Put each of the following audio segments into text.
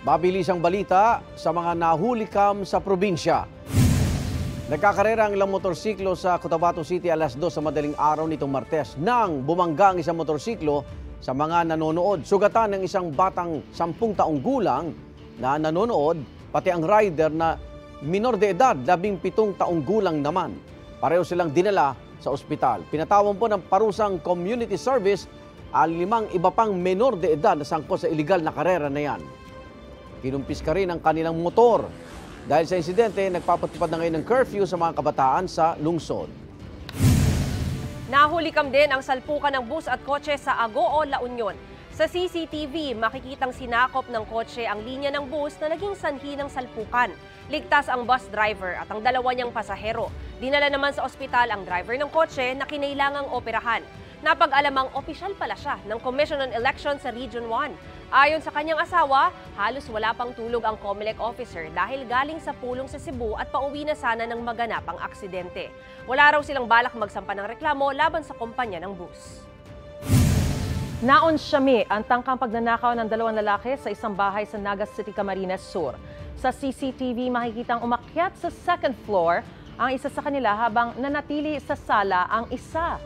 Mabilisang balita sa mga nahulikam sa probinsya. Nagkakarera ang ilang motorsiklo sa Cotabato City alas 2 sa madaling araw nitong Martes nang bumangga ang isang motorsiklo sa mga nanonood. Sugatan ng isang batang 10 taong gulang na nanonood, pati ang rider na minor de edad, 17 taong gulang naman. Pareho silang dinala sa ospital. Pinatawan po ng parusang community service ang 5 iba pang minor de edad na sangkot sa iligal na karera na yan. Kinumpis ka rin ang kanilang motor. Dahil sa insidente, nagpapatupad na ngayon ng curfew sa mga kabataan sa lungsod. Nahulikam din ang salpukan ng bus at kotse sa Agoo, La Union. Sa CCTV, makikitang sinakop ng kotse ang linya ng bus na naging sanhi ng salpukan. Ligtas ang bus driver at ang 2 niyang pasahero. Dinala naman sa ospital ang driver ng kotse na kinailangang operahan. Napag-alamang opisyal pala siya ng Commission on Elections sa Region 1. Ayon sa kanyang asawa, halos wala pang tulog ang COMELEC officer dahil galing sa pulong sa Cebu at pauwi na sana ng maganapang aksidente. Wala raw silang balak magsampa ng reklamo laban sa kumpanya ng bus. Naonsyami ang tangkang pagnanakaw ng 2 lalaki sa isang bahay sa Naga City, Camarines Sur. Sa CCTV, makikitang umakyat sa second floor ang isa sa kanila habang nanatili sa sala ang isa.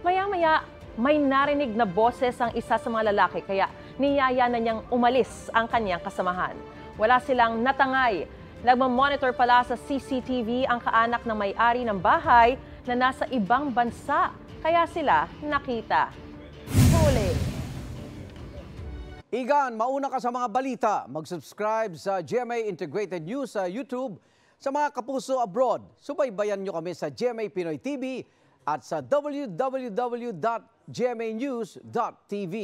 Maya-maya, may narinig na boses ang isa sa mga lalaki kaya niyaya na niyang umalis ang kanyang kasamahan. Wala silang natangay. Nagmamonitor pala sa CCTV ang kaanak ng may-ari ng bahay na nasa ibang bansa. Kaya sila nakita. Huli. Igan, mauna ka sa mga balita. Mag-subscribe sa GMA Integrated News sa YouTube. Sa mga kapuso abroad, subaybayan nyo kami sa GMA Pinoy TV at sa www.gmanews.tv.